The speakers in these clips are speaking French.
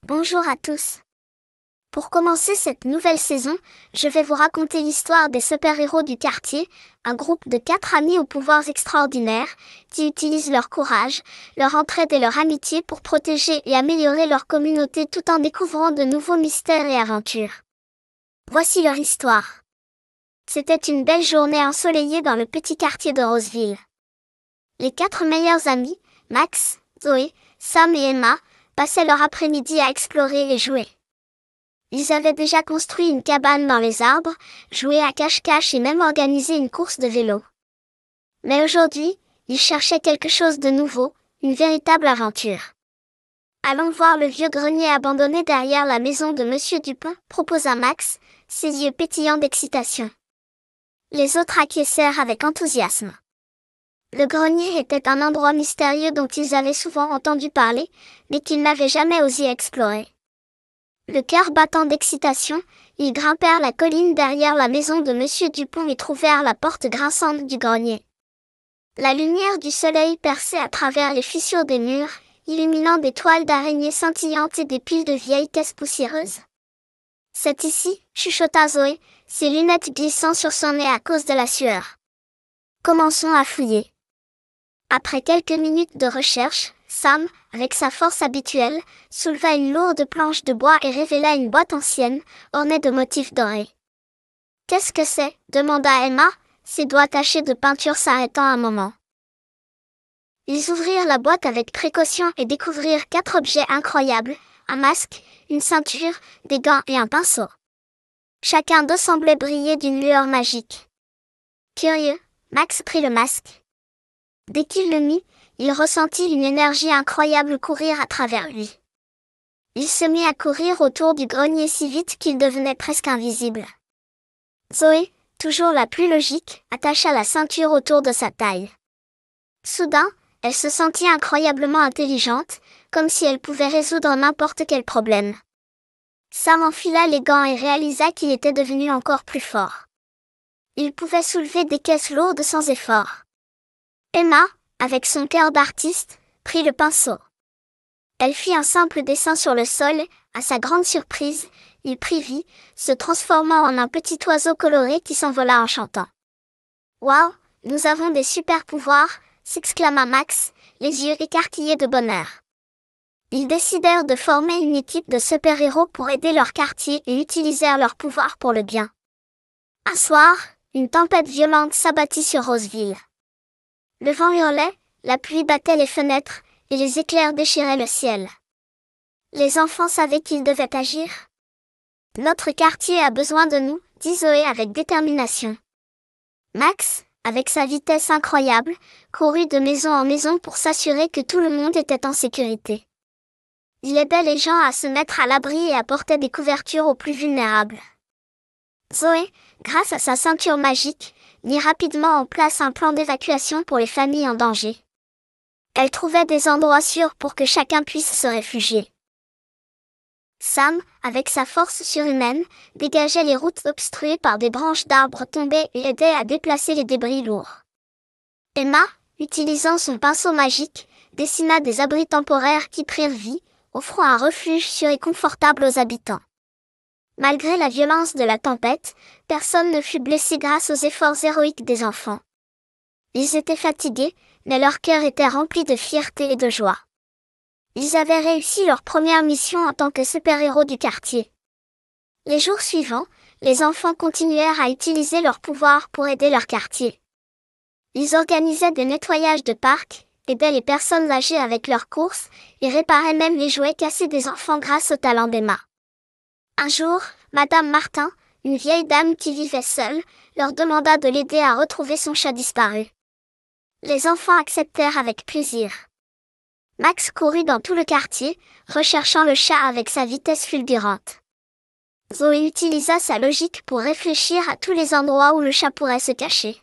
Bonjour à tous. Pour commencer cette nouvelle saison, je vais vous raconter l'histoire des super-héros du quartier, un groupe de 4 amis aux pouvoirs extraordinaires, qui utilisent leur courage, leur entraide et leur amitié pour protéger et améliorer leur communauté tout en découvrant de nouveaux mystères et aventures. Voici leur histoire. C'était une belle journée ensoleillée dans le petit quartier de Roseville. Les 4 meilleurs amis, Max, Zoé, Sam et Emma, passaient leur après-midi à explorer et jouer. Ils avaient déjà construit une cabane dans les arbres, joué à cache-cache et même organisé une course de vélo. Mais aujourd'hui, ils cherchaient quelque chose de nouveau, une véritable aventure. Allons voir le vieux grenier abandonné derrière la maison de Monsieur Dupin, proposa Max, ses yeux pétillants d'excitation. Les autres acquiescèrent avec enthousiasme. Le grenier était un endroit mystérieux dont ils avaient souvent entendu parler, mais qu'ils n'avaient jamais osé explorer. Le cœur battant d'excitation, ils grimpèrent la colline derrière la maison de Monsieur Dupont et trouvèrent la porte grinçante du grenier. La lumière du soleil perçait à travers les fissures des murs, illuminant des toiles d'araignées scintillantes et des piles de vieilles caisses poussiéreuses. « C'est ici, » chuchota Zoé, ses lunettes glissant sur son nez à cause de la sueur. « Commençons à fouiller. » Après quelques minutes de recherche, Sam, avec sa force habituelle, souleva une lourde planche de bois et révéla une boîte ancienne, ornée de motifs dorés. « Qu'est-ce que c'est ?» demanda Emma, ses doigts tachés de peinture s'arrêtant un moment. Ils ouvrirent la boîte avec précaution et découvrirent 4 objets incroyables, un masque, une ceinture, des gants et un pinceau. Chacun d'eux semblait briller d'une lueur magique. Curieux, Max prit le masque. Dès qu'il le mit, il ressentit une énergie incroyable courir à travers lui. Il se mit à courir autour du grenier si vite qu'il devenait presque invisible. Zoé, toujours la plus logique, attacha la ceinture autour de sa taille. Soudain, elle se sentit incroyablement intelligente, comme si elle pouvait résoudre n'importe quel problème. Sam enfila les gants et réalisa qu'il était devenu encore plus fort. Il pouvait soulever des caisses lourdes sans effort. Emma, avec son cœur d'artiste, prit le pinceau. Elle fit un simple dessin sur le sol, à sa grande surprise, il prit vie, se transformant en un petit oiseau coloré qui s'envola en chantant. « Waouh, nous avons des super pouvoirs !» s'exclama Max, les yeux écarquillés de bonheur. Ils décidèrent de former une équipe de super-héros pour aider leur quartier et utilisèrent leurs pouvoirs pour le bien. Un soir, une tempête violente s'abattit sur Roseville. Le vent hurlait, la pluie battait les fenêtres, et les éclairs déchiraient le ciel. Les enfants savaient qu'ils devaient agir. « Notre quartier a besoin de nous », dit Zoé avec détermination. Max, avec sa vitesse incroyable, courut de maison en maison pour s'assurer que tout le monde était en sécurité. Il aidait les gens à se mettre à l'abri et apportait des couvertures aux plus vulnérables. Zoé, grâce à sa ceinture magique, mit rapidement en place un plan d'évacuation pour les familles en danger. Elle trouvait des endroits sûrs pour que chacun puisse se réfugier. Sam, avec sa force surhumaine, dégageait les routes obstruées par des branches d'arbres tombées et aidait à déplacer les débris lourds. Emma, utilisant son pinceau magique, dessina des abris temporaires qui prirent vie, offrant un refuge sûr et confortable aux habitants. Malgré la violence de la tempête, personne ne fut blessé grâce aux efforts héroïques des enfants. Ils étaient fatigués, mais leur cœur était rempli de fierté et de joie. Ils avaient réussi leur première mission en tant que super-héros du quartier. Les jours suivants, les enfants continuèrent à utiliser leurs pouvoirs pour aider leur quartier. Ils organisaient des nettoyages de parcs, aidaient les personnes âgées avec leurs courses, et réparaient même les jouets cassés des enfants grâce au talent d'Emma. Un jour, Madame Martin, une vieille dame qui vivait seule, leur demanda de l'aider à retrouver son chat disparu. Les enfants acceptèrent avec plaisir. Max courut dans tout le quartier, recherchant le chat avec sa vitesse fulgurante. Zoé utilisa sa logique pour réfléchir à tous les endroits où le chat pourrait se cacher.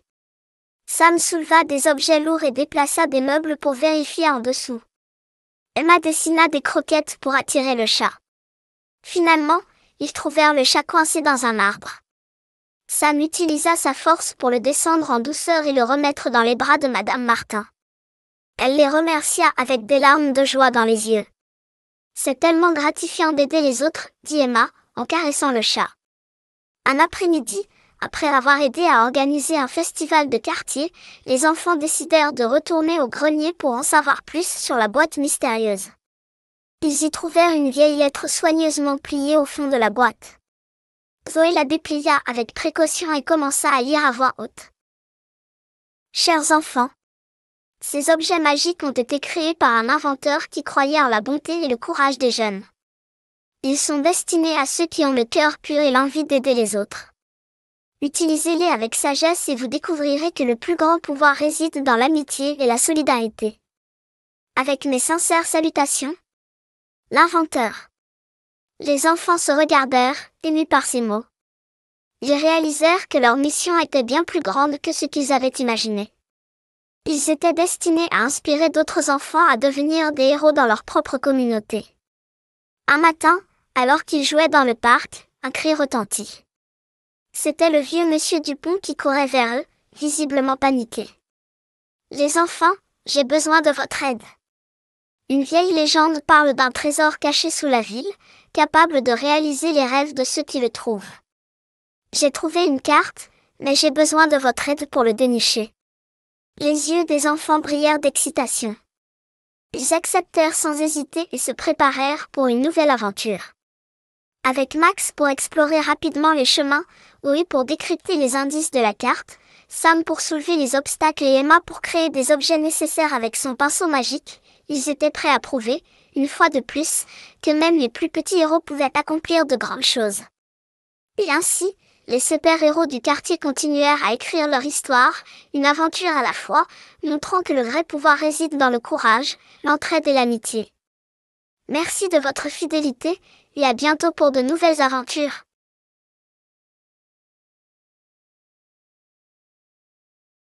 Sam souleva des objets lourds et déplaça des meubles pour vérifier en dessous. Emma dessina des croquettes pour attirer le chat. Finalement, ils trouvèrent le chat coincé dans un arbre. Sam utilisa sa force pour le descendre en douceur et le remettre dans les bras de Madame Martin. Elle les remercia avec des larmes de joie dans les yeux. C'est tellement gratifiant d'aider les autres, dit Emma, en caressant le chat. Un après-midi, après avoir aidé à organiser un festival de quartier, les enfants décidèrent de retourner au grenier pour en savoir plus sur la boîte mystérieuse. Ils y trouvèrent une vieille lettre soigneusement pliée au fond de la boîte. Zoé la déplia avec précaution et commença à lire à voix haute. Chers enfants, ces objets magiques ont été créés par un inventeur qui croyait en la bonté et le courage des jeunes. Ils sont destinés à ceux qui ont le cœur pur et l'envie d'aider les autres. Utilisez-les avec sagesse et vous découvrirez que le plus grand pouvoir réside dans l'amitié et la solidarité. Avec mes sincères salutations, l'inventeur. Les enfants se regardèrent, émus par ces mots. Ils réalisèrent que leur mission était bien plus grande que ce qu'ils avaient imaginé. Ils étaient destinés à inspirer d'autres enfants à devenir des héros dans leur propre communauté. Un matin, alors qu'ils jouaient dans le parc, un cri retentit. C'était le vieux monsieur Dupont qui courait vers eux, visiblement paniqué. Les enfants, j'ai besoin de votre aide. Une vieille légende parle d'un trésor caché sous la ville, capable de réaliser les rêves de ceux qui le trouvent. J'ai trouvé une carte, mais j'ai besoin de votre aide pour le dénicher. Les yeux des enfants brillèrent d'excitation. Ils acceptèrent sans hésiter et se préparèrent pour une nouvelle aventure. Avec Max pour explorer rapidement les chemins, Louis pour décrypter les indices de la carte, Sam pour soulever les obstacles et Emma pour créer des objets nécessaires avec son pinceau magique, ils étaient prêts à prouver, une fois de plus, que même les plus petits héros pouvaient accomplir de grandes choses. Et ainsi, les super-héros du quartier continuèrent à écrire leur histoire, une aventure à la fois, montrant que le vrai pouvoir réside dans le courage, l'entraide et l'amitié. Merci de votre fidélité, et à bientôt pour de nouvelles aventures.